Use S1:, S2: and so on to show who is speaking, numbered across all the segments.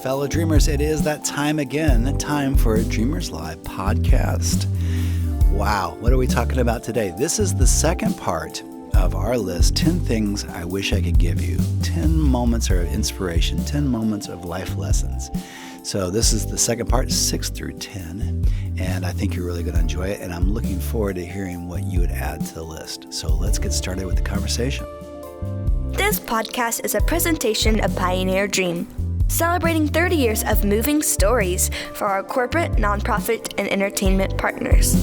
S1: fellow dreamers, it is that time again, time for a Dreamers Live podcast. Wow, what are we talking about today? This is the second part of our list, 10 things I wish I could give you, 10 moments of inspiration, 10 moments of life lessons. So this is the second part, 6 through 10, and I think you're really going to enjoy it, and I'm looking forward to hearing what you would add to the list. So let's get started with the conversation.
S2: This podcast is a presentation of Pioneer Dream, celebrating 30 years of moving stories for our corporate, nonprofit, and entertainment partners.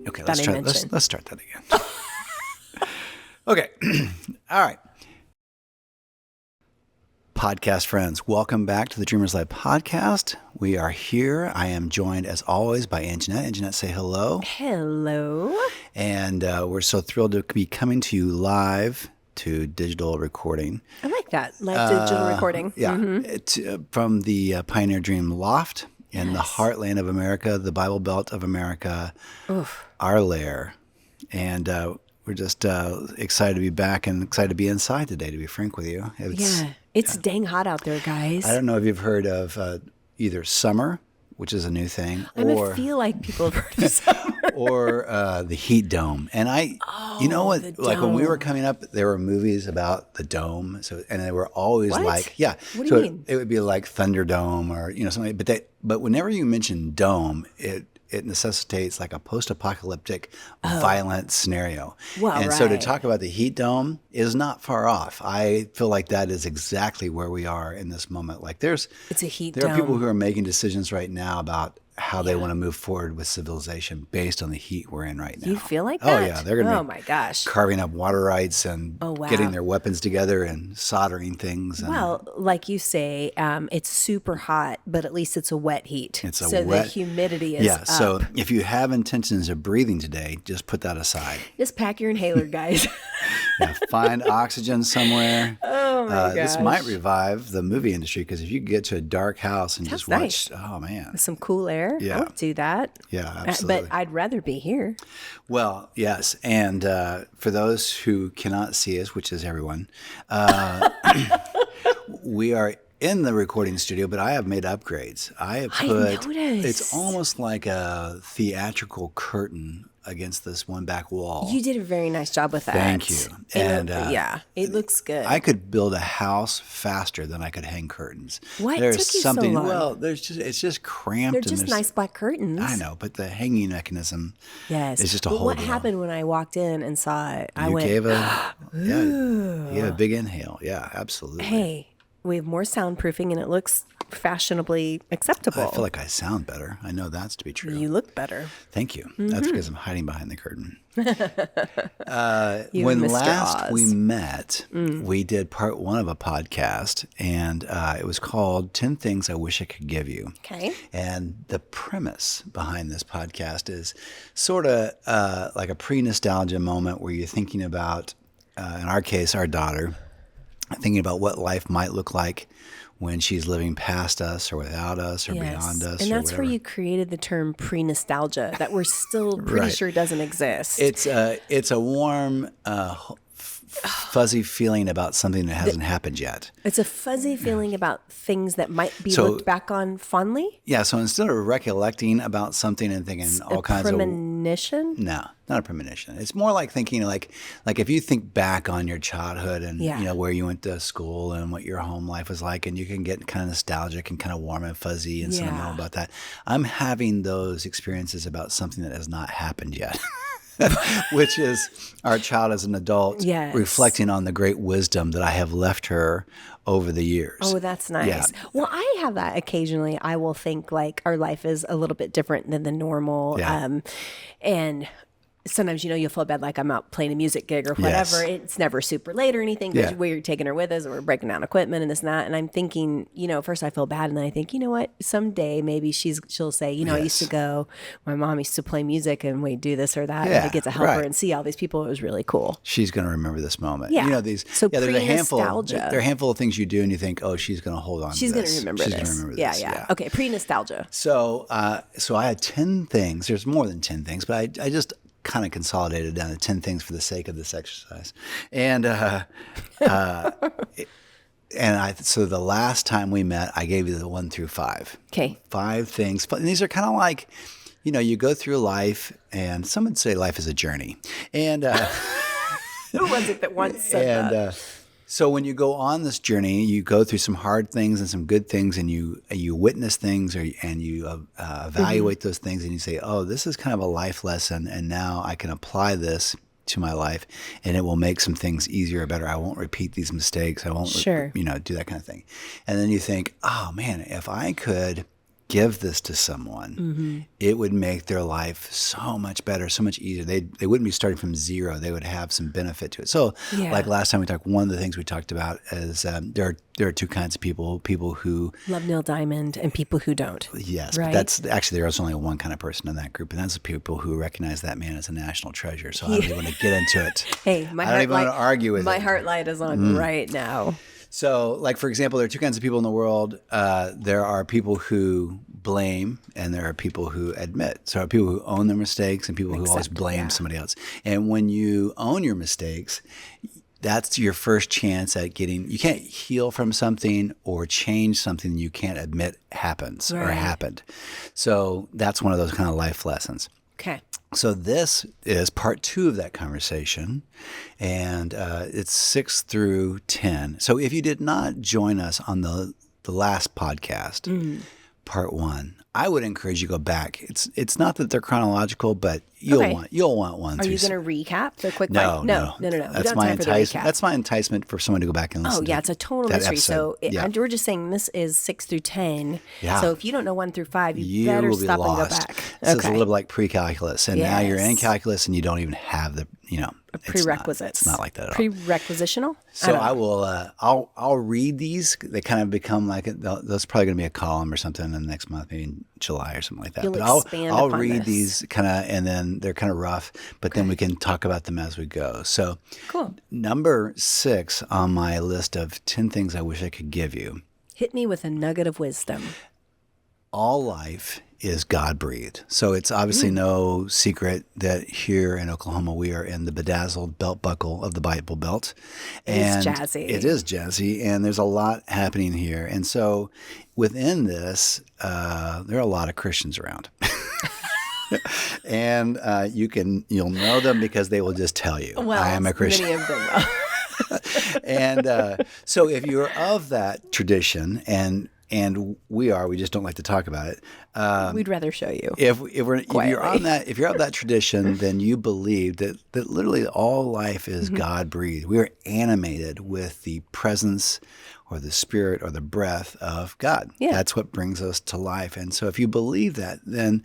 S1: Okay, let's start that again. Okay, all right. Podcast friends, welcome back to the Dreamers Live podcast. We are here. I am joined, as always, by Anjanette. Anjanette, say hello.
S3: Hello.
S1: And we're so thrilled to be coming to you live to digital recording.
S3: I like that, live digital recording.
S1: Yeah, from the Pioneer Dream Loft in the heartland of America, the Bible Belt of America, our lair. And we're just excited to be back and excited to be inside today, to be frank with you.
S3: It's dang hot out there, guys.
S1: I don't know if you've heard of either summer, which is a new thing,
S3: I feel like people have heard of summer.
S1: or the heat dome. And you know what? Like when we were coming up, there were movies about the dome. And they were always
S3: What?
S1: What do
S3: you mean?
S1: It would be like Thunderdome or something. But whenever you mention dome, it necessitates like a post-apocalyptic violent scenario.
S3: Well,
S1: so to
S3: right.
S1: talk about the heat dome is not far off. I feel like that is exactly where we are in this moment. Like
S3: It's a heat
S1: there
S3: dome.
S1: are people who are making decisions right now about how they want to move forward with civilization based on the heat we're in right now.
S3: You feel like that?
S1: Oh, yeah. They're going to
S3: Oh, my gosh.
S1: carving up water rights and getting their weapons together and soldering things. And
S3: Well, like you say, it's super hot, but at least it's a wet heat.
S1: So
S3: the humidity is up.
S1: So if you have intentions of breathing today, just put that aside.
S3: Just pack your inhaler, guys.
S1: Find oxygen somewhere.
S3: Oh, my gosh.
S1: This might revive the movie industry because if you get to a dark house and just watch,
S3: nice.
S1: oh, man.
S3: Some cool air.
S1: Yeah.
S3: I would do that.
S1: Yeah, absolutely.
S3: But I'd rather be here.
S1: Well, yes. And for those who cannot see us, which is everyone, we are in the recording studio, but I have made upgrades. I noticed. It's almost like a theatrical curtain against this one back wall.
S3: You did a very nice job with that.
S1: Thank you.
S3: And it looks good.
S1: I could build a house faster than I could hang curtains.
S3: What
S1: There's
S3: took you so
S1: something,
S3: long?
S1: Well, it's just cramped.
S3: They're just nice black curtains.
S1: I know, but the hanging mechanism is just a whole
S3: What
S1: deal.
S3: happened when I walked in and saw it?
S1: You gave a big inhale. Yeah, absolutely.
S3: Hey, we have more soundproofing and it looks fashionably acceptable.
S1: I feel like I sound better. I know that's to be true.
S3: You look better.
S1: Thank you. That's because I'm hiding behind the curtain.
S3: You
S1: When
S3: and Mr.
S1: last
S3: Oz.
S1: we met, we did part 1 of a podcast, and it was called 10 Things I Wish I Could Give You.
S3: Okay.
S1: And the premise behind this podcast is sort of like a pre-nostalgia moment where you're thinking about, in our case, our daughter, thinking about what life might look like when she's living past us or without us or beyond us.
S3: And
S1: or
S3: that's
S1: whatever.
S3: where you created the term pre-nostalgia that we're still pretty sure doesn't exist.
S1: It's a warm, fuzzy feeling about something that hasn't happened yet.
S3: It's a fuzzy feeling about things that might be looked back on fondly.
S1: Yeah, so instead of recollecting about something and thinking all kinds of...
S3: Premonition?
S1: No, not a premonition. It's more like thinking like if you think back on your childhood and where you went to school and what your home life was like, and you can get kind of nostalgic and kind of warm and fuzzy and sentimental about that. I'm having those experiences about something that has not happened yet. Which is our child as an adult reflecting on the great wisdom that I have left her over the years.
S3: Oh, that's nice.
S1: Yeah.
S3: Well, I have that occasionally. I will think like our life is a little bit different than the normal.
S1: Yeah.
S3: And sometimes, you'll feel bad like I'm out playing a music gig or whatever.
S1: Yes.
S3: It's never super late or anything because we're taking her with us and we're breaking down equipment and this and that. And I'm thinking, first I feel bad and then I think, you know what, someday maybe she'll say, I used to go, my mom used to play music and we'd do this or that. And I get to help her and see all these people. It was really cool.
S1: She's going to remember this moment.
S3: Yeah.
S1: There's
S3: pre-nostalgia.
S1: There are a handful of things you do and you think, oh, she's going to hold on
S3: She's
S1: to
S3: going
S1: this.
S3: to remember this.
S1: She's going to remember this.
S3: Yeah. Okay, pre-nostalgia.
S1: So I had 10 things. There's more than 10 things, but I just kind of consolidated down to 10 things for the sake of this exercise. And So the last time we met, I gave you the 1 through 5.
S3: Okay.
S1: 5 things. And these are kind of like, you go through life, and some would say life is a journey. And
S3: who was it that once said that?
S1: So when you go on this journey, you go through some hard things and some good things, and you witness things, and you evaluate those things, and you say, oh, this is kind of a life lesson, and now I can apply this to my life, and it will make some things easier or better. I won't repeat these mistakes. I won't, do that kind of thing. And then you think, oh man, if I could give this to someone, it would make their life so much better, so much easier. They wouldn't be starting from zero. They would have some benefit to it. So like last time we talked, one of the things we talked about is there are 2 kinds of people who
S3: love Neil Diamond and people who don't.
S1: Yes,
S3: right?
S1: But that's actually, there's only one kind of person in that group, and that's the people who recognize that man as a national treasure. So I don't even want to get into it.
S3: Hey,
S1: I don't even want to argue with it.
S3: My heart light is on right now.
S1: So, like, for example, there are 2 kinds of people in the world. There are people who blame, and there are people who admit. So there are people who own their mistakes and people who always blame somebody else. And when you own your mistakes, that's your first chance at you can't heal from something or change something you can't admit happens or happened. So that's one of those kind of life lessons.
S3: Okay.
S1: So this is part 2 of that conversation, and it's 6 through 10. So if you did not join us on the last podcast, part 1, I would encourage you to go back. It's not that they're chronological, but you'll want one.
S3: Are you going to recap the quick?
S1: No.
S3: That's my enticement.
S1: That's my enticement for someone to go back and listen.
S3: Oh yeah, it's a total mystery. So we're just saying this is 6 through 10. Yeah. So if you don't know 1 through 5, you better
S1: will be
S3: stop
S1: lost.
S3: and go back.
S1: This is a little like pre-calculus, and now you're in calculus, and you don't even have the
S3: prerequisites.
S1: It's not like that at all.
S3: Prerequisitional.
S1: So I will. I'll read these. They kind of become like there's probably going to be a column or something in the next month, maybe in July or something like that. But I'll read these kind of, and then they're kind of rough. But then we can talk about them as we go. So
S3: cool.
S1: Number 6 on my list of 10 things I wish I could give you.
S3: Hit me with a nugget of wisdom.
S1: All life is God-breathed. So it's obviously no secret that here in Oklahoma, we are in the bedazzled belt buckle of the Bible Belt. And
S3: it's jazzy.
S1: It is jazzy, and there's a lot happening here. And so within this, there are a lot of Christians around. And you'll know them because they will just tell you, I am a Christian.
S3: Many of them will.
S1: And so if you're of that tradition, and we just don't like to talk about it.
S3: We'd rather show you.
S1: If you're of that tradition, then you believe that literally all life is God breathed. We are animated with the presence or the spirit or the breath of God. Yeah. That's what brings us to life. And so if you believe that, then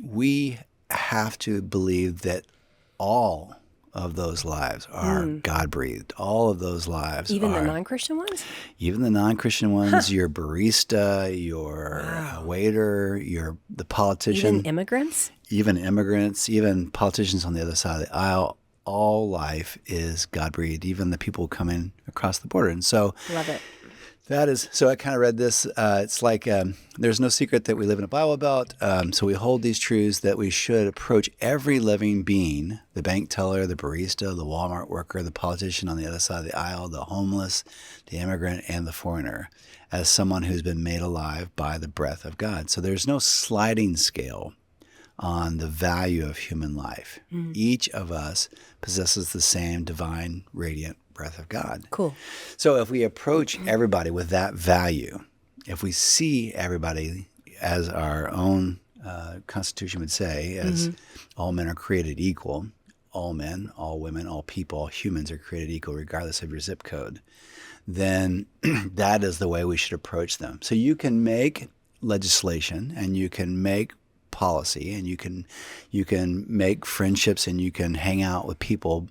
S1: we have to believe that all of those lives are God-breathed. All of those lives
S3: Even the non-Christian ones?
S1: Even the non-Christian ones, your barista, your waiter, the politician.
S3: Even immigrants?
S1: Even politicians on the other side of the aisle. All life is God-breathed, even the people coming across the border. And so
S3: love it.
S1: So I kind of read this. It's like there's no secret that we live in a Bible Belt. So we hold these truths that we should approach every living being, the bank teller, the barista, the Walmart worker, the politician on the other side of the aisle, the homeless, the immigrant, and the foreigner, as someone who's been made alive by the breath of God. So there's no sliding scale on the value of human life. Each of us possesses the same divine, radiant breath of God.
S3: Cool.
S1: So if we approach everybody with that value, if we see everybody as our own Constitution would say, as all men are created equal, all men, all women, all people, all humans are created equal regardless of your zip code, then that is the way we should approach them. So you can make legislation, and you can make policy, and you can make friendships, and you can hang out with people,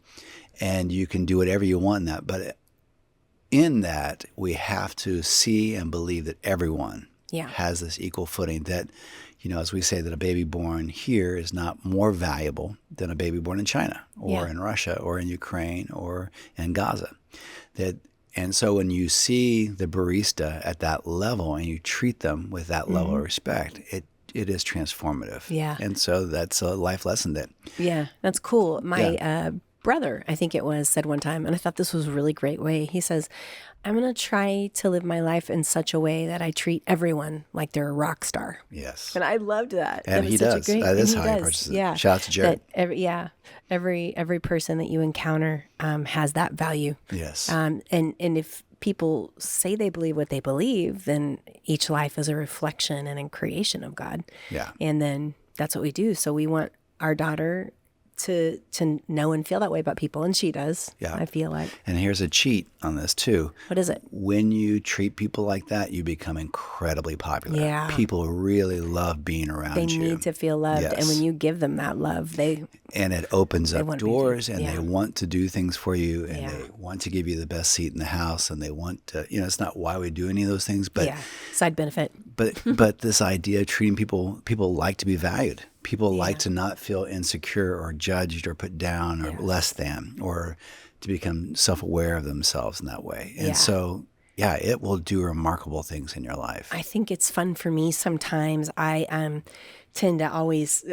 S1: and you can do whatever you want in that. But in that, we have to see and believe that everyone has this equal footing, that, as we say, that a baby born here is not more valuable than a baby born in China or in Russia or in Ukraine or in Gaza. And so when you see the barista at that level and you treat them with that level of respect, it is transformative.
S3: Yeah.
S1: And so that's a life lesson
S3: Yeah, that's cool. My brother, I think it was, said one time, and I thought this was a really great way. He says, I'm going to try to live my life in such a way that I treat everyone like they're a rock star.
S1: Yes.
S3: And I loved that.
S1: And he does. That is how he approaches it.
S3: Yeah.
S1: Shout out to Jared.
S3: Every person that you encounter has that value.
S1: Yes.
S3: And if people say they believe what they believe, then each life is a reflection and a creation of God.
S1: Yeah.
S3: And then that's what we do. So we want our daughter to know and feel that way about people, and she does.
S1: Yeah.
S3: I feel like.
S1: And here's a cheat on this too.
S3: What is it?
S1: When you treat people like that, you become incredibly popular.
S3: Yeah.
S1: People really love being around
S3: They
S1: you.
S3: need to feel loved,
S1: Yes.
S3: and when you give them that love,
S1: and it opens up
S3: want to be
S1: doors,
S3: treated.
S1: and they want to do things for you, and
S3: Yeah.
S1: they want to give you the best seat in the house, and they want to, it's not why we do any of those things, but
S3: side benefit.
S1: but this idea of treating people like to be valued. People like to not feel insecure or judged or put down or less than, or to become self-aware of themselves in that way. And so, it will do remarkable things in your life.
S3: I think it's fun for me sometimes. I tend to always,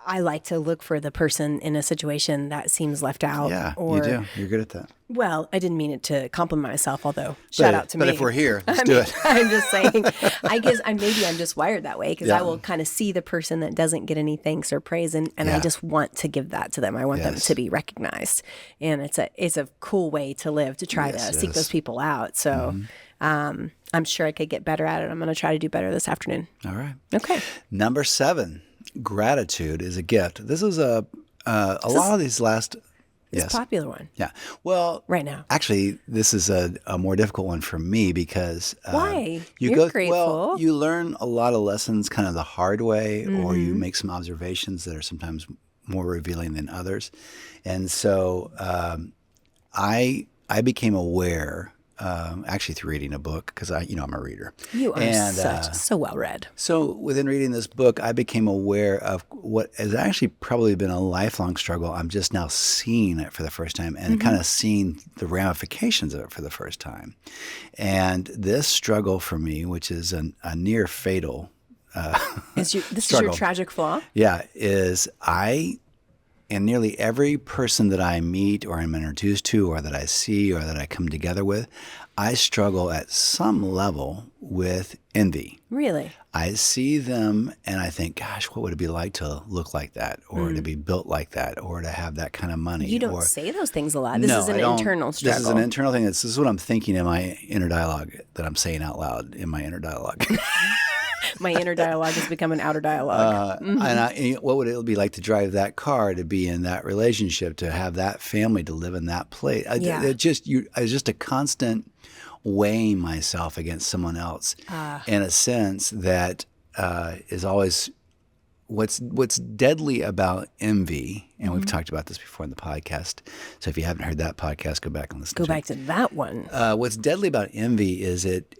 S3: I like to look for the person in a situation that seems left out.
S1: Yeah, you do. You're good at that.
S3: Well, I didn't mean it to compliment myself, although shout out to me.
S1: But if we're here, let's do it.
S3: I'm just saying, I guess maybe I'm just wired that way because I will kind of see the person that doesn't get any thanks or praise, and I just want to give that to them. I want them to be recognized, and it's a cool way to live, to try to seek those people out. So I'm sure I could get better at it. I'm going to try to do better this afternoon.
S1: All right.
S3: Okay.
S1: Number 7, gratitude is a gift. This is a lot of these last.
S3: It's a popular one.
S1: Yeah. Well,
S3: right now.
S1: Actually, this is a more difficult one for me because
S3: why? You're grateful.
S1: Well, you learn a lot of lessons kind of the hard way, or you make some observations that are sometimes more revealing than others. And so I became aware, actually through reading a book, because I'm a reader.
S3: You are so well read.
S1: So within reading this book, I became aware of what has actually probably been a lifelong struggle. I'm just now seeing it for the first time and kind of seeing the ramifications of it for the first time. And this struggle for me, which is a near fatal
S3: this is your tragic flaw?
S1: Yeah, is and nearly every person that I meet or I'm introduced to or that I see or that I come together with, I struggle at some level with envy.
S3: Really?
S1: I see them and I think, gosh, what would it be like to look like that, or to be built like that, or to have that kind of money?
S3: You don't say those things a lot. This is an internal struggle.
S1: This is an internal thing. This is what I'm thinking in my inner dialogue that I'm saying out loud in my inner dialogue.
S3: My inner dialogue has become an outer dialogue.
S1: And what would it be like to drive that car, to be in that relationship, to have that family, to live in that place? It's just a constant weighing myself against someone else in a sense that is always what's deadly about envy. And we've talked about this before in the podcast. So if you haven't heard that podcast, go back and listen to it.
S3: Go back to that one.
S1: What's deadly about envy is it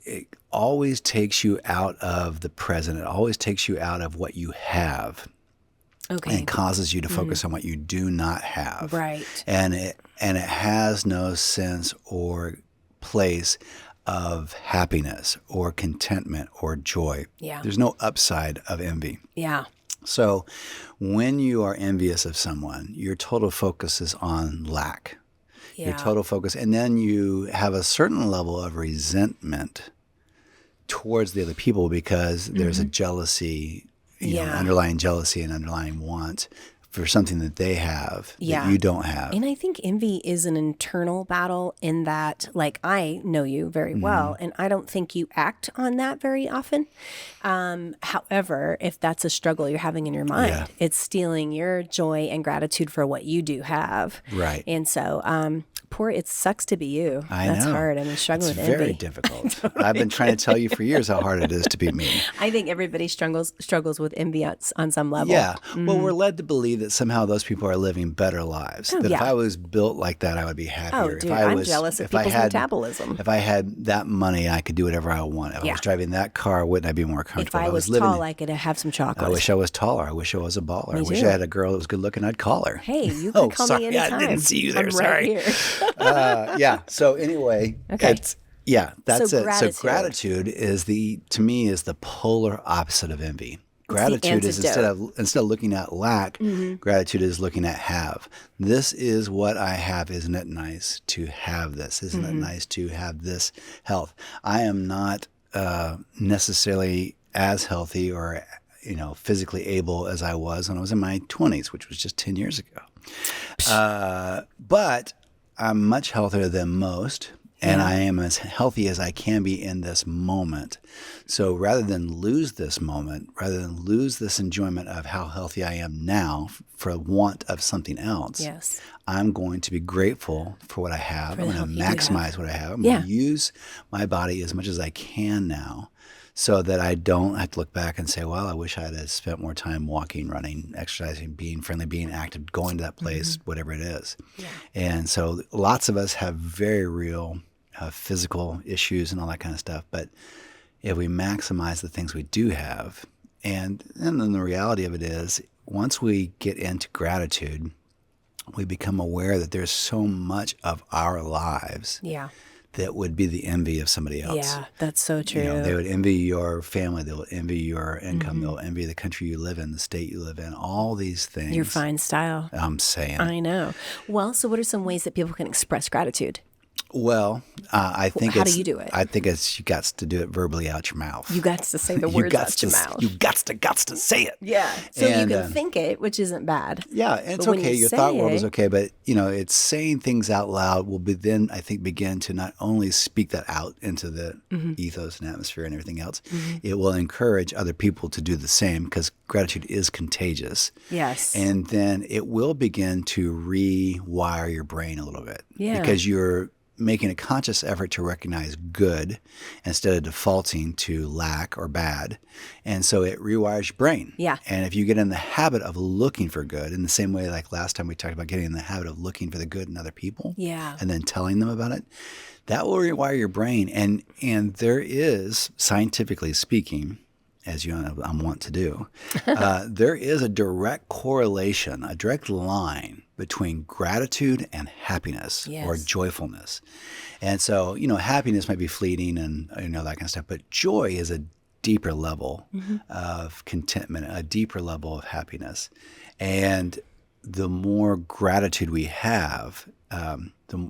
S1: always takes you out of the present. It always takes you out of what you have.
S3: Okay.
S1: And causes you to focus on what you do not have.
S3: Right.
S1: And it has no sense or place of happiness or contentment or joy.
S3: Yeah.
S1: There's no upside of envy.
S3: Yeah.
S1: So when you are envious of someone, your total focus is on lack.
S3: Yeah.
S1: Your total focus. And then you have a certain level of resentment towards the other people because there's a jealousy, underlying jealousy and underlying want for something that they have that you don't have.
S3: And I think envy is an internal battle in that, like, I know you very well, and I don't think you act on that very often. However, if that's a struggle you're having in your mind, it's stealing your joy and gratitude for what you do have.
S1: Right.
S3: And so, it sucks to be you.
S1: That's
S3: hard. I mean, struggling with envy.
S1: It's very difficult. Totally. I've been trying to tell you for years how hard it is to be me.
S3: I think everybody struggles with envy on some level.
S1: Yeah. Well, we're led to believe that somehow those people are living better lives. That if I was built like that, I would be happier.
S3: Oh, dude, I'm jealous of people's metabolism.
S1: If I had that money, I could do whatever I want. If I was driving that car, wouldn't I be more comfortable?
S3: If I was tall, I could have some chocolate.
S1: I wish I was taller. I wish I was a baller. I wish I had a girl that was good looking. I'd call her.
S3: Hey, you can call me anytime.
S1: I didn't see you there.
S3: I'm
S1: sorry.
S3: Right here.
S1: Yeah. So anyway, that's it.
S3: Gratitude.
S1: So gratitude is to me, the polar opposite of envy. Gratitude is instead of looking at lack, gratitude is looking at have. This is what I have. Isn't it nice to have this? Isn't it nice to have this health? I am not necessarily as healthy or physically able as I was when I was in my 20s, which was just 10 years ago. But I'm much healthier than most. And I am as healthy as I can be in this moment. So rather than lose this moment, rather than lose this enjoyment of how healthy I am now for want of something else, I'm going to be grateful for what I have. I'm going to maximize what I have. I'm going to use my body as much as I can now so that I don't have to look back and say, well, I wish I had spent more time walking, running, exercising, being friendly, being active, going to that place, whatever it is. Yeah. And so lots of us have very real physical issues and all that kind of stuff. But if we maximize the things we do have, and then the reality of it is, once we get into gratitude, we become aware that there's so much of our lives that would be the envy of somebody else.
S3: Yeah, that's so true.
S1: They would envy your family. They will envy your income. They'll envy the country you live in, the state you live in, all these things.
S3: Your fine style.
S1: I'm saying.
S3: I know. Well, so what are some ways that people can express gratitude?
S1: Well, I think
S3: how do you do it?
S1: I think you got to do it verbally out your mouth.
S3: You got to say the words out your mouth.
S1: You got to say it.
S3: Yeah. So you can think it, which isn't bad.
S1: Yeah, it's okay. Your thought world is okay, but it's saying things out loud will then I think begin to not only speak that out into the ethos and atmosphere and everything else. It will encourage other people to do the same because gratitude is contagious.
S3: Yes.
S1: And then it will begin to rewire your brain a little bit.
S3: Yeah.
S1: Because you're making a conscious effort to recognize good instead of defaulting to lack or bad. And so it rewires your brain.
S3: Yeah.
S1: And if you get in the habit of looking for good, in the same way like last time we talked about getting in the habit of looking for the good in other people and then telling them about it, that will rewire your brain. And there is, scientifically speaking, as you know I'm wont to do, there is a direct correlation, a direct line between gratitude and happiness or joyfulness. And so, happiness might be fleeting and that kind of stuff, but joy is a deeper level of contentment, a deeper level of happiness. And the more gratitude we have,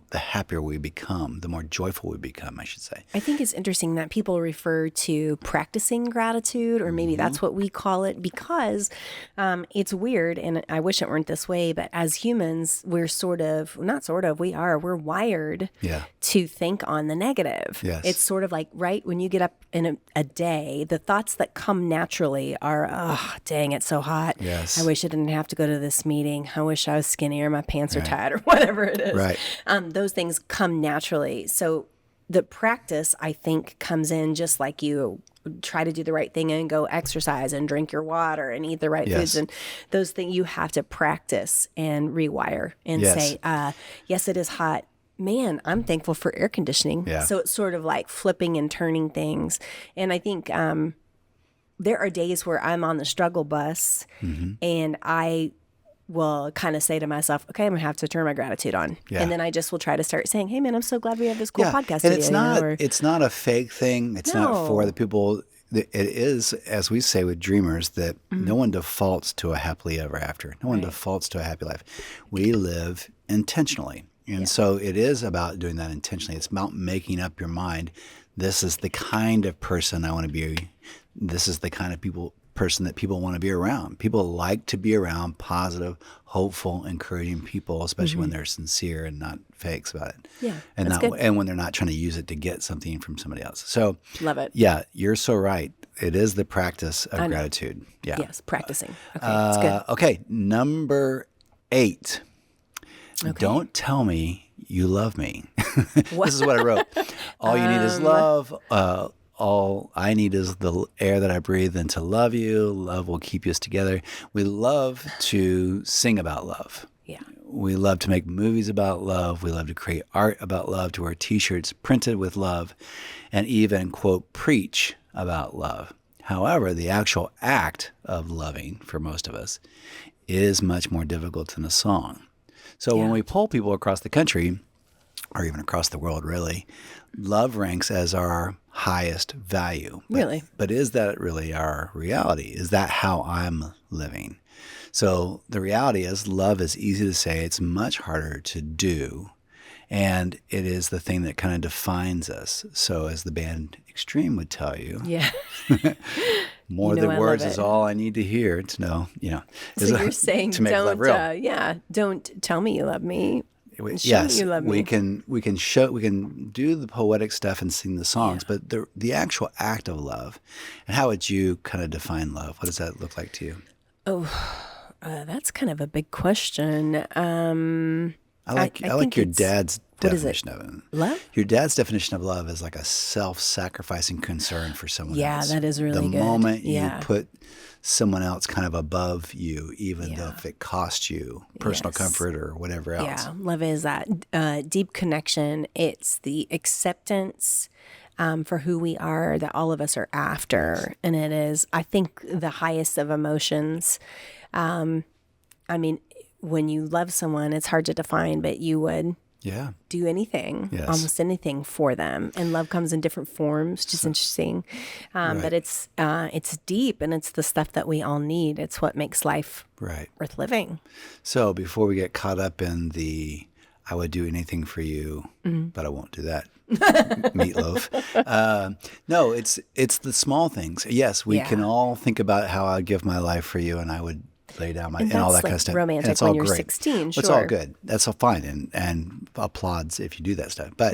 S1: the happier we become, the more joyful we become, I should say.
S3: I think it's interesting that people refer to practicing gratitude, or maybe that's what we call it, because it's weird, and I wish it weren't this way, but as humans, we're we're wired to think on the negative.
S1: Yes.
S3: It's sort of like, right, when you get up in a day, the thoughts that come naturally are, oh, dang, it's so hot.
S1: Yes.
S3: I wish I didn't have to go to this meeting. I wish I was skinny or my pants are tight or whatever it is.
S1: Right.
S3: Those things come naturally. So the practice, I think, comes in just like you try to do the right thing and go exercise and drink your water and eat the right foods. And those things you have to practice and rewire and say, yes, it is hot. Man, I'm thankful for air conditioning. Yeah. So it's sort of like flipping and turning things. And I think there are days where I'm on the struggle bus and I will kind of say to myself, okay, I'm going to have to turn my gratitude on. Yeah. And then I just will try to start saying, hey, man, I'm so glad we have this cool podcast.
S1: And it's not a fake thing. It's not for the people. It is, as we say with dreamers, that no one defaults to a happily ever after. No one defaults to a happy life. We live intentionally. And so it is about doing that intentionally. It's about making up your mind. This is the kind of person I want to be. This is the kind of person that people want to be around. People like to be around positive, hopeful, encouraging people, especially when they're sincere and not fakes about it.
S3: Yeah,
S1: and when they're not trying to use it to get something from somebody else. So
S3: love it.
S1: Yeah, you're so right. It is the practice of gratitude. Yeah.
S3: Yes, practicing. Okay, that's good.
S1: Okay, number 8. Okay. Don't tell me you love me. This is what I wrote. All you need is love. All I need is the air that I breathe and to love you. Love will keep us together. We love to sing about love.
S3: Yeah.
S1: We love to make movies about love. We love to create art about love, to wear T-shirts printed with love, and even, quote, preach about love. However, the actual act of loving, for most of us, is much more difficult than a song. So when we poll people across the country, or even across the world, really, love ranks as our highest value.
S3: Really?
S1: But is that really our reality? Is that how I'm living? So the reality is love is easy to say. It's much harder to do. And it is the thing that kind of defines us. So as the band Extreme would tell you,
S3: Yeah.
S1: more than words is all I need to hear to know,
S3: So you're saying
S1: to make love real.
S3: Don't tell me you love me.
S1: Yes,
S3: you love me.
S1: we can do the poetic stuff and sing the songs, but the actual act of love, and how would you kind of define love? What does that look like to you?
S3: Oh, that's kind of a big question.
S1: I like your dad's definition of it.
S3: Love?
S1: Your dad's definition of love is like a self-sacrificing concern for someone else.
S3: Yeah, that is really good.
S1: The moment you put someone else kind of above you, even though if it costs you personal comfort or whatever else.
S3: Yeah, love is that deep connection. It's the acceptance for who we are that all of us are after. And it is, I think, the highest of emotions. I mean, when you love someone, it's hard to define, but you would do anything, almost anything for them. And love comes in different forms, just interesting. But it's deep, and it's the stuff that we all need. It's what makes life worth living.
S1: So before we get caught up in the, I would do anything for you, but I won't do that. Meatloaf. No, it's the small things. Yes, we can all think about how I'd give my life for you, and I would lay down my and all that kind of stuff.
S3: Romantic
S1: and it's
S3: when
S1: all
S3: you're
S1: great.
S3: 16, sure.
S1: It's all good. That's all fine, and applauds if you do that stuff. But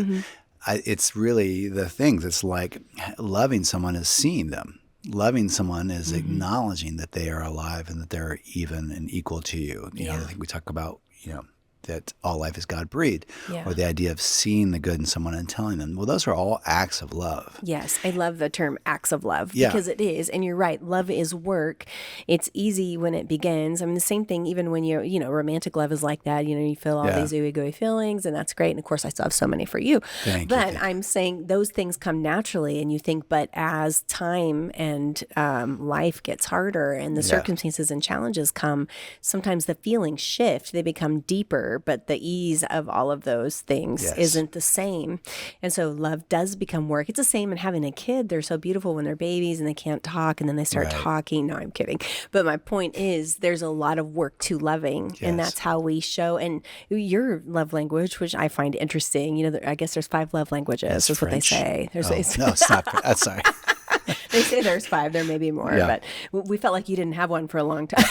S1: it's really the things. It's like loving someone is seeing them. Loving someone is acknowledging that they are alive and that they're even and equal to you. You know, I think we talk about, that all life is God-breathed, or the idea of seeing the good in someone and telling them. Well, those are all acts of love.
S3: Yes, I love the term acts of love because it is. And you're right, love is work. It's easy when it begins. I mean, the same thing even when you're, romantic love is like that. You feel all these ooey-gooey feelings, and that's great. And of course, I still have so many for you.
S1: Thank
S3: you.
S1: But
S3: I'm saying those things come naturally, and you think, but as time and life gets harder and the circumstances and challenges come, sometimes the feelings shift. They become deeper. But the ease of all of those things isn't the same. And so love does become work. It's the same in having a kid. They're so beautiful when they're babies and they can't talk, and then they start talking. No, I'm kidding. But my point is there's a lot of work to loving, and that's how we show. And your love language, which I find interesting, I guess there's 5 love languages. That's
S1: French.
S3: What they say.
S1: No, it's not. That's sorry.
S3: They say there's 5. There may be more. But we felt like you didn't have one for a long time.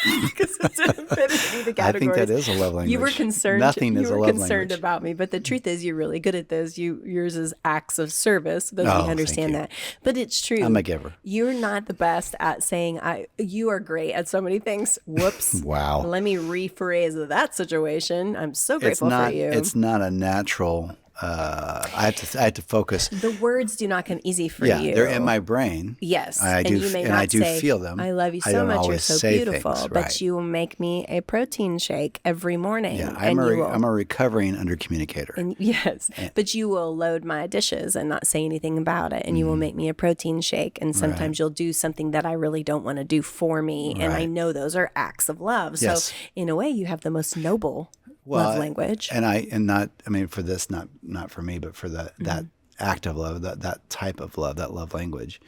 S3: Because it didn't fit into the categories.
S1: I think that is a love language.
S3: You were concerned.
S1: Nothing is a love language.
S3: You were concerned about me, but the truth is, you're really good at those. Yours is acts of service. Those we understand that, but it's true.
S1: I'm a giver.
S3: You're not the best at saying you are great at so many things. Whoops.
S1: Wow.
S3: Let me rephrase that situation. I'm so grateful for you.
S1: It's not a natural. I have to focus.
S3: The words do not come easy for you.
S1: Yeah, they're in my brain.
S3: Yes,
S1: I do, and I do feel them.
S3: I love you so much. You're so beautiful. But you will make me a protein shake every morning.
S1: Yeah, I'm a recovering undercommunicator.
S3: And but you will load my dishes and not say anything about it, and you will make me a protein shake. And sometimes you'll do something that I really don't want to do for me, and I know those are acts of love. So in a way, you have the most noble love language.
S1: For this, not for me, but for that act of love, that type of love, that love language.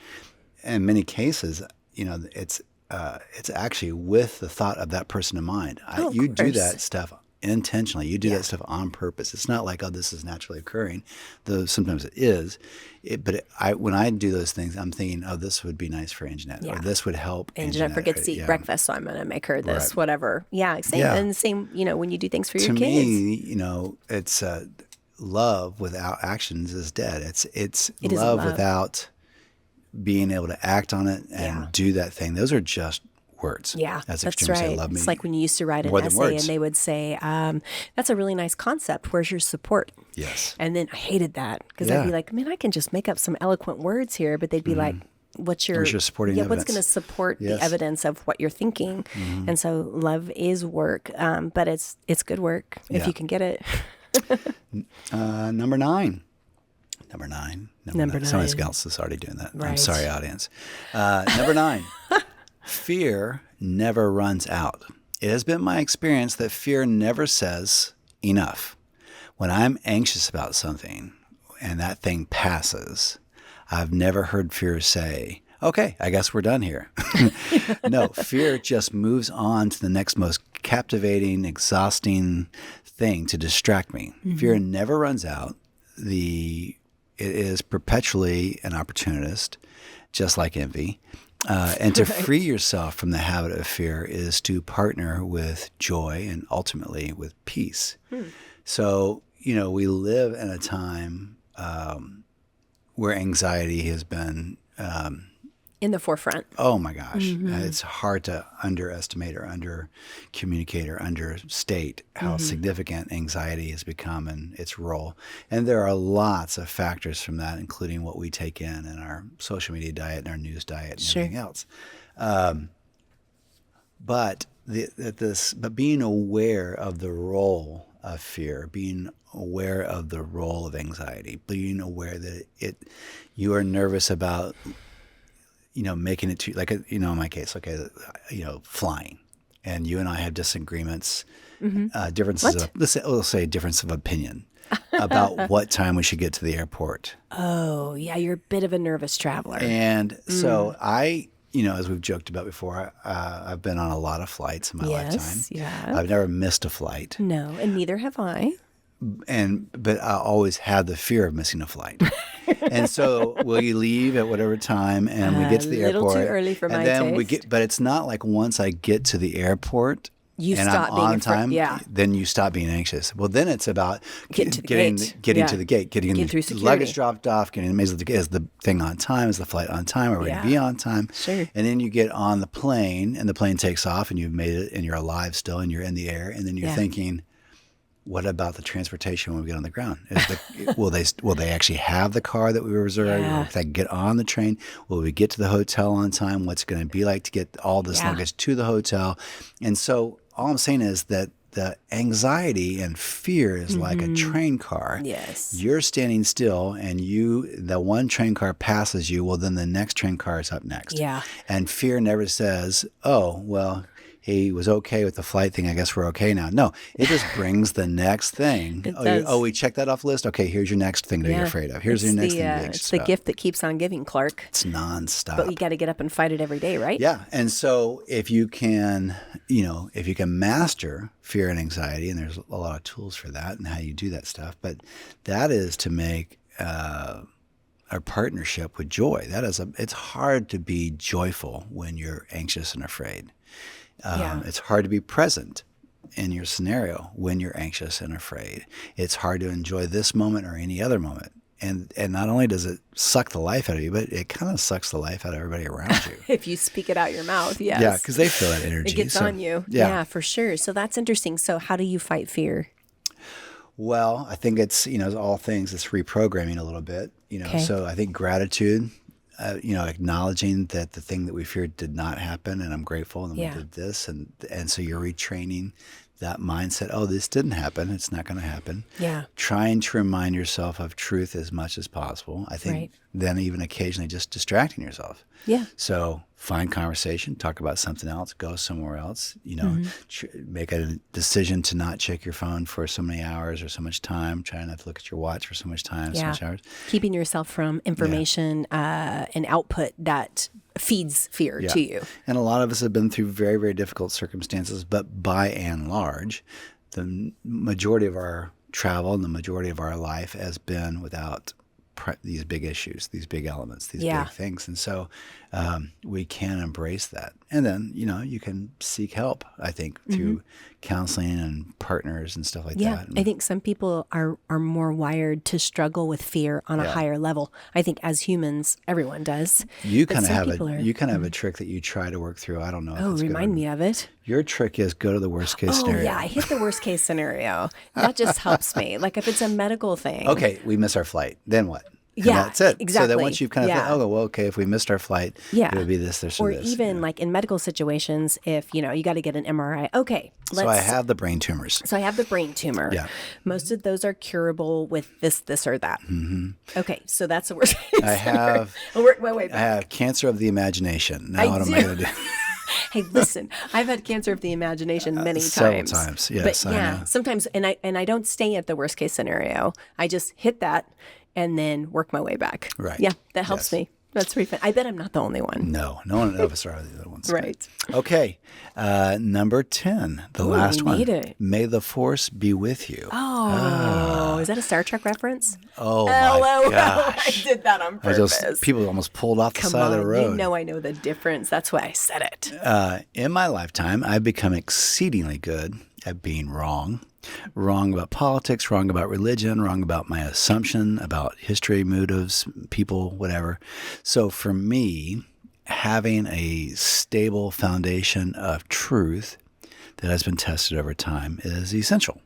S1: In many cases, it's actually with the thought of that person in mind. You do that stuff intentionally. You do that stuff on purpose. It's not like, this is naturally occurring, though sometimes it is. When I do those things, I'm thinking, this would be nice for Anjanette, or this would help
S3: Anjanette forgets to eat breakfast, so I'm going to make her this, whatever. Yeah, same. And the same, when you do things for your kids.
S1: To me, it's love without actions is dead. It's love without being able to act on it and do that thing. Those are just words.
S3: Yeah,
S1: that's
S3: right.
S1: Say, love me.
S3: It's like when you used to write an essay and they would say, that's a really nice concept. Where's your support?
S1: Yes.
S3: And then I hated that because I'd be like, man, I can just make up some eloquent words here. But they'd be like, what's your supporting evidence? What's going to support the evidence of what you're thinking? And so love is work, but it's good work if you can get it.
S1: Number nine. Someone else is already doing that. Right. I'm sorry, audience. Number 9. Fear never runs out. It has been my experience that fear never says enough. when I'm anxious about something and that thing passes, I've never heard fear say, okay, I guess we're done here. No, fear just moves on to the next most captivating, exhausting thing to distract me. Mm-hmm. Fear never runs out. It is perpetually an opportunist, just like envy. And to free yourself from the habit of fear is to partner with joy and ultimately with peace. So, we live in a time where anxiety has been
S3: in the forefront.
S1: Oh my gosh. It's hard to underestimate or under-communicate or understate how significant anxiety has become and its role. And there are lots of factors from that, including what we take in our social media diet and our news diet and everything else. But being aware of the role of fear, being aware of the role of anxiety, being aware that you are nervous about making it to, like, in my case, flying. And you and I have disagreements, differences we'll say difference of opinion about what time we should get to the airport.
S3: Oh, yeah, you're a bit of a nervous traveler.
S1: And so as we've joked about before, I've been on a lot of flights in my lifetime.
S3: Yeah.
S1: I've never missed a flight.
S3: No, and neither have I.
S1: But I always had the fear of missing a flight. And so will you leave at whatever time and we get to the airport.
S3: A little too early for my taste.
S1: But it's not like once I get to the airport
S3: you
S1: and
S3: stop
S1: I'm
S3: being
S1: on time, then you stop being anxious. Well, then it's about getting to the gate, getting the luggage dropped off, getting amazed is the thing on time, is the flight on time, are we going to be on time?
S3: Sure.
S1: And then you get on the plane and the plane takes off and you've made it and you're alive still and you're in the air and then you're thinking, what about the transportation when we get on the ground? Will they actually have the car that we reserved? Will they get on the train? Will we get to the hotel on time? What's it going to be like to get all this luggage to the hotel? And so all I'm saying is that the anxiety and fear is like a train car.
S3: Yes.
S1: You're standing still and the one train car passes you, well, then the next train car is up next.
S3: Yeah.
S1: And fear never says, oh, well, he was okay with the flight thing. I guess we're okay now. No, it just brings the next thing. We checked that off the list. Okay, here's your next thing to be afraid of. Here's your next thing to be anxious
S3: It's the
S1: about.
S3: Gift that keeps on giving, Clark.
S1: It's nonstop.
S3: But we got to get up and fight it every day, right?
S1: Yeah. And so if you can master fear and anxiety, and there's a lot of tools for that and how you do that stuff, but that is to make our partnership with joy. It's hard to be joyful when you're anxious and afraid. It's hard to be present in your scenario when you're anxious and afraid. It's hard to enjoy this moment or any other moment. And not only does it suck the life out of you, but it kind of sucks the life out of everybody around you.
S3: If you speak it out your mouth, yes.
S1: Yeah, because they feel that energy.
S3: It gets on you. Yeah, for sure. So that's interesting. So how do you fight fear?
S1: Well, I think it's, all things, it's reprogramming a little bit. So I think gratitude. Acknowledging that the thing that we feared did not happen, and I'm grateful, and we did this, and so you're retraining that mindset. Oh, this didn't happen; it's not going to happen.
S3: Yeah.
S1: Trying to remind yourself of truth as much as possible. I think then even occasionally just distracting yourself.
S3: Yeah.
S1: So find conversation, talk about something else, go somewhere else. Make a decision to not check your phone for so many hours or so much time. Try not to look at your watch for so much time, so much hours.
S3: Keeping yourself from information and output that feeds fear to you.
S1: And a lot of us have been through very, very difficult circumstances, but by and large, the majority of our travel and the majority of our life has been without these big issues, these big elements, these big things. And so we can embrace that. And then, you can seek help, I think, through counseling and partners and stuff like that.
S3: Yeah, I think some people are more wired to struggle with fear on a higher level. I think as humans, everyone does.
S1: You kind of have a trick that you try to work through. I don't know.
S3: Oh, remind me of it.
S1: Your trick is go to the worst case scenario.
S3: Oh, yeah, I hit the worst case scenario. That just helps me. Like if it's a medical thing.
S1: Okay, we miss our flight. Then what? And that's it.
S3: Exactly.
S1: So then once you've kind of thought, if we missed our flight, it would be this, or this.
S3: Or even like in medical situations, if, you got to get an MRI. Okay.
S1: So I have the brain tumors.
S3: So I have the brain tumor.
S1: Yeah.
S3: Most of those are curable with this, or that. Mm-hmm. Okay. So that's the worst case
S1: I have,
S3: wait.
S1: I have cancer of the imagination. Now what am I going to do?
S3: Hey, listen, I've had cancer of the imagination many
S1: Several
S3: times.
S1: times, yes,
S3: But
S1: I know.
S3: sometimes, and I don't stay at the worst case scenario. I just hit that and then work my way back.
S1: Right.
S3: Yeah, that helps
S1: Yes.
S3: me. That's pretty fun. I bet I'm not the only one.
S1: No one of us are the other ones.
S3: Right.
S1: Okay. Number 10, the last
S3: we made
S1: one.
S3: it.
S1: May the force be with you.
S3: Oh, is that a Star Trek reference?
S1: Oh, my gosh.
S3: I did that on purpose.
S1: People almost pulled off the side of the road.
S3: You know I know the difference. That's why I said it.
S1: In my lifetime, I've become exceedingly good at being wrong. Wrong about politics, wrong about religion, wrong about my assumption, about history, motives, people, whatever. So for me, having a stable foundation of truth that has been tested over time is essential.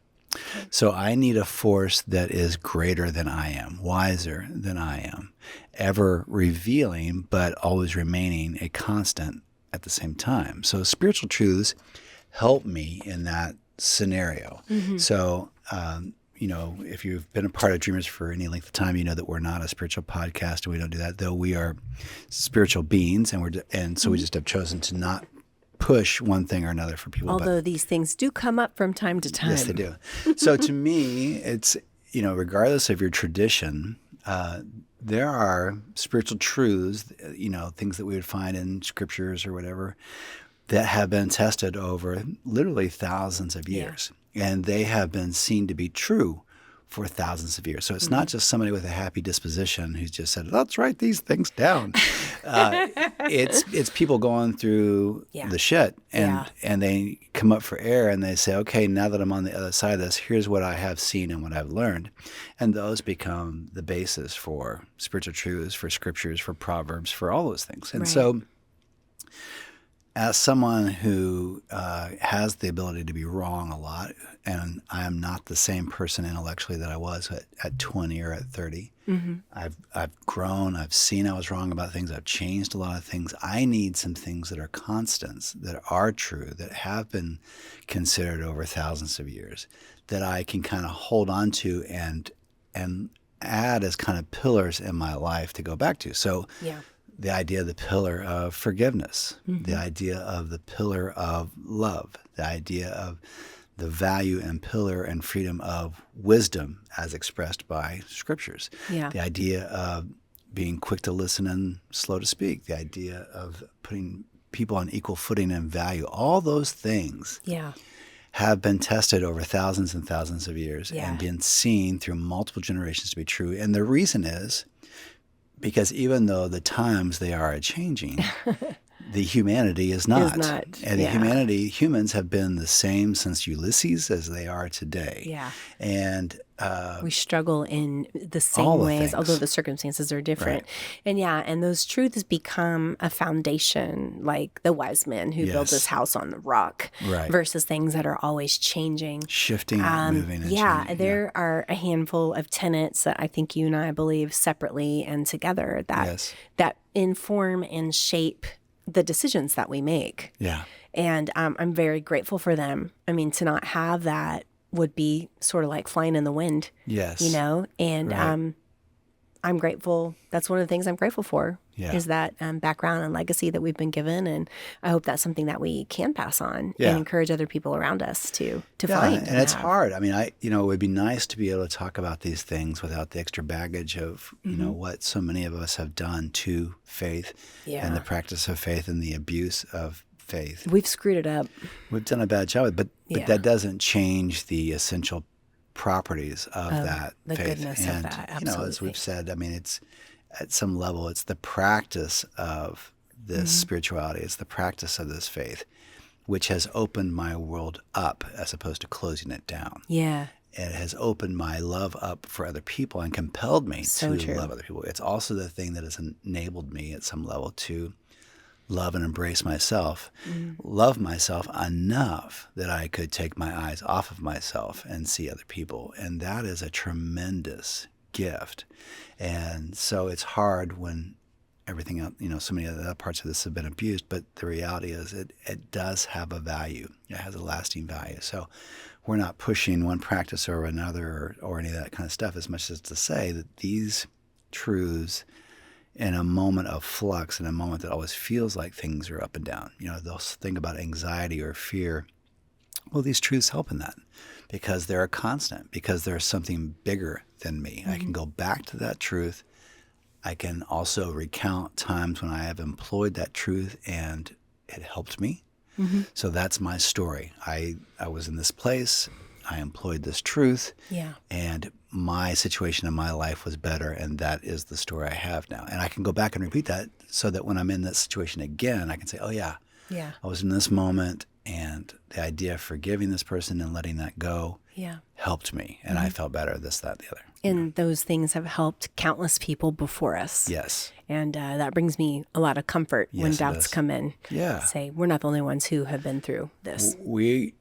S1: So I need a force that is greater than I am, wiser than I am, ever revealing, but always remaining a constant at the same time. So spiritual truths help me in that scenario. So, if you've been a part of Dreamers for any length of time, you know that we're not a spiritual podcast and we don't do that, though we are spiritual beings, and so we just have chosen to not push one thing or another for people.
S3: Although these things do come up from time to time.
S1: Yes, they do. So to me, it's, regardless of your tradition, there are spiritual truths, things that we would find in scriptures or whatever, that have been tested over literally thousands of years. And they have been seen to be true for thousands of years. So it's not just somebody with a happy disposition who's just said, let's write these things down. It's people going through the shit and they come up for air and they say, okay, now that I'm on the other side of this, here's what I have seen and what I've learned. And those become the basis for spiritual truths, for scriptures, for proverbs, for all those things. And so as someone who has the ability to be wrong a lot, and I am not the same person intellectually that I was at 20 or at 30. I've grown. I've seen I was wrong about things. I've changed a lot of things. I need some things that are constants, that are true, that have been considered over thousands of years, that I can kind of hold on to and add as kind of pillars in my life to go back to. So the idea of the pillar of forgiveness, the idea of the pillar of love, the idea of the value and pillar and freedom of wisdom as expressed by scriptures, the idea of being quick to listen and slow to speak, the idea of putting people on equal footing and value, all those things have been tested over thousands and thousands of years and been seen through multiple generations to be true. And the reason is because even though the times they are changing, the humanity is not. And humans have been the same since Ulysses as they are today. And
S3: we struggle in the same ways, although the circumstances are different. And those truths become a foundation, like the wise men who built this house on the rock versus things that are always changing.
S1: Shifting, moving, and changing.
S3: There are a handful of tenets that I think you and I believe separately and together that inform and shape the decisions that we make. And I'm very grateful for them. I mean, to not have that would be sort of like flying in the wind. And I'm grateful. That's one of the things I'm grateful for is that background and legacy that we've been given. And I hope that's something that we can pass on and encourage other people around us to find.
S1: And it's hard. I mean, it would be nice to be able to talk about these things without the extra baggage of, what so many of us have done to faith and the practice of faith and the abuse of faith.
S3: We've screwed it up.
S1: We've done a bad job, but that doesn't change the essential properties of that
S3: the
S1: faith.
S3: Goodness
S1: and,
S3: of that, absolutely.
S1: As we've said, I mean, it's at some level, it's the practice of this spirituality. It's the practice of this faith, which has opened my world up as opposed to closing it down. It has opened my love up for other people and compelled me to love other people. It's also the thing that has enabled me at some level to love and embrace myself, love myself enough that I could take my eyes off of myself and see other people. And that is a tremendous gift. And so it's hard when everything else, so many other parts of this have been abused, but the reality is it does have a value. It has a lasting value. So we're not pushing one practice over another or any of that kind of stuff, as much as to say that these truths in a moment of flux, in a moment that always feels like things are up and down. They'll think about anxiety or fear. Well, these truths help in that because they're a constant, because there's something bigger than me. I can go back to that truth. I can also recount times when I have employed that truth and it helped me. So that's my story. I was in this place. I employed this truth, and my situation in my life was better, and that is the story I have now. And I can go back and repeat that so that when I'm in that situation again, I can say, oh, yeah, I was in this moment, and the idea of forgiving this person and letting that go helped me, and I felt better, this, that, the other.
S3: And those things have helped countless people before us.
S1: Yes.
S3: And that brings me a lot of comfort when doubts come in.
S1: Yeah.
S3: Say, we're not the only ones who have been through this.
S1: We,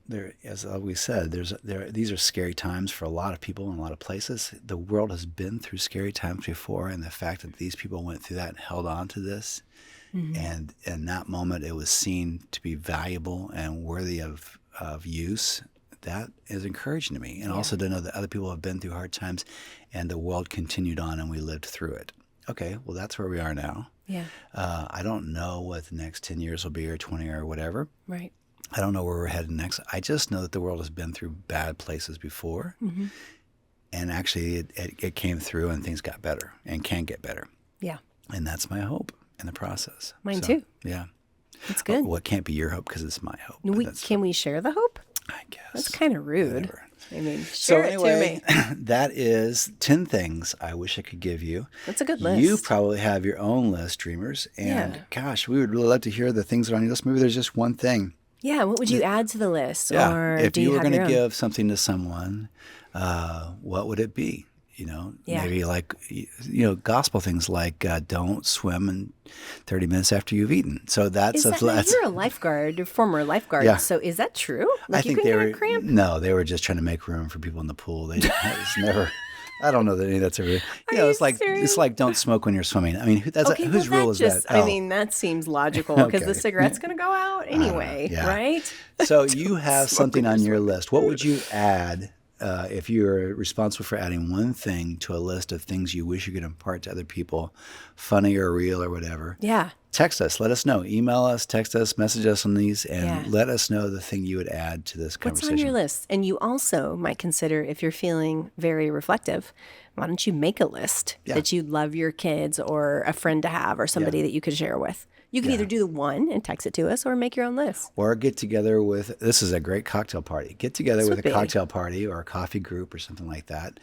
S1: there, as we said, these are scary times for a lot of people in a lot of places. The world has been through scary times before, and the fact that these people went through that and held on to this, and in that moment it was seen to be valuable and worthy of use, that is encouraging to me. And also to know that other people have been through hard times and the world continued on and we lived through it. Okay, well, that's where we are now.
S3: Yeah.
S1: I don't know what the next 10 years will be or 20 or whatever.
S3: Right.
S1: I don't know where we're headed next. I just know that the world has been through bad places before. And actually it came through and things got better and can get better. Yeah. And that's my hope in the process.
S3: Mine too.
S1: Yeah.
S3: That's good.
S1: Well, it can't be your hope because it's my hope.
S3: Can we share the hope?
S1: I guess.
S3: That's kind of rude.
S1: Whatever.
S3: I mean, share it to me.
S1: That is 10 things I wish I could give you.
S3: That's a good list.
S1: You probably have your own list, dreamers. And gosh, we would really love to hear the things that are on your list. Maybe there's just one thing.
S3: Yeah, what would you add to the list?
S1: Yeah.
S3: Or
S1: if
S3: do
S1: you were
S3: have
S1: going
S3: your
S1: to
S3: own?
S1: give something to someone, what would it be? Maybe like, gospel things like don't swim in 30 minutes after you've eaten. So that's
S3: you're a lifeguard, a former lifeguard.
S1: Yeah.
S3: So is that true? Like
S1: I think
S3: you couldn't get a cramp?
S1: No, they were just trying to make room for people in the pool. It's never. I don't know that any of that's ever. It's like don't smoke when you're swimming. I mean, whose rule is that?
S3: I mean, that seems logical because the cigarette's going to go out anyway, right?
S1: So you have something on your list. What would you add? If you're responsible for adding one thing to a list of things you wish you could impart to other people, funny or real or whatever, text us. Let us know. Email us, text us, message us on these, and let us know the thing you would add to this conversation.
S3: What's on your list? And you also might consider, if you're feeling very reflective, why don't you make a list that you'd love your kids or a friend to have or somebody that you could share with. You can either do the one and text it to us or make your own list.
S1: Or get together with, this is a great cocktail party. Get together with a cocktail party or a coffee group or something like that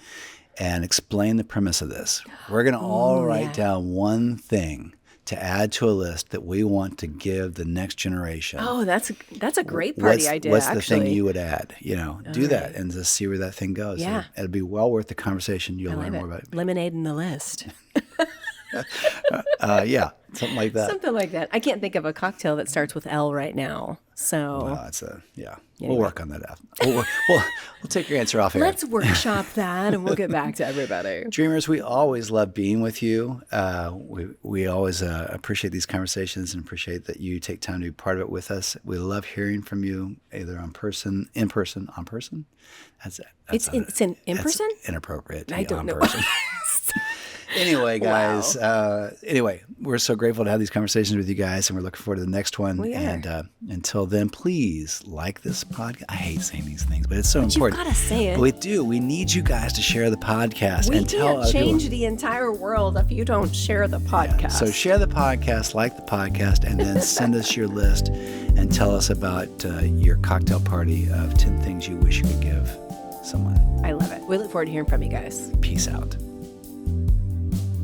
S1: and explain the premise of this. We're going to all write down one thing to add to a list that we want to give the next generation.
S3: Oh, that's a great party idea,
S1: What's the thing you would add? Do that and just see where that thing goes.
S3: Yeah.
S1: It'll be well worth the conversation. You'll learn more about it.
S3: Lemonade in the list.
S1: Something like that.
S3: Something like that. I can't think of a cocktail that starts with L right now. So
S1: anyway. We'll work on that out. We'll take your answer off here.
S3: Let's workshop that and we'll get back to everybody.
S1: Dreamers, we always love being with you. We always appreciate these conversations and appreciate that you take time to be part of it with us. We love hearing from you, either in person. That's in person? Inappropriate.
S3: I don't know.
S1: Anyway, guys. Anyway, we're so grateful to have these conversations with you guys, and we're looking forward to the next one. And until then, please like this podcast. I hate saying these things, but it's so important.
S3: You've got to say it.
S1: But we do. We need you guys to share the podcast and tell
S3: can't change the entire world if you don't share the podcast.
S1: Yeah. So share the podcast, like the podcast, and then send us your list and tell us about your cocktail party of 10 things you wish you could give someone.
S3: I love it. We look forward to hearing from you guys.
S1: Peace out.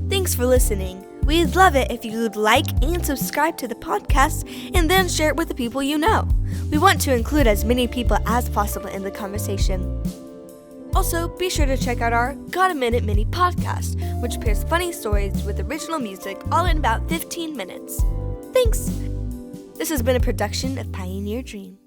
S2: Thanks for listening. We'd love it if you would like and subscribe to the podcast and then share it with the people you know. We want to include as many people as possible in the conversation. Also, be sure to check out our Got a Minute Mini podcast, which pairs funny stories with original music all in about 15 minutes. Thanks! This has been a production of Pioneer Dream.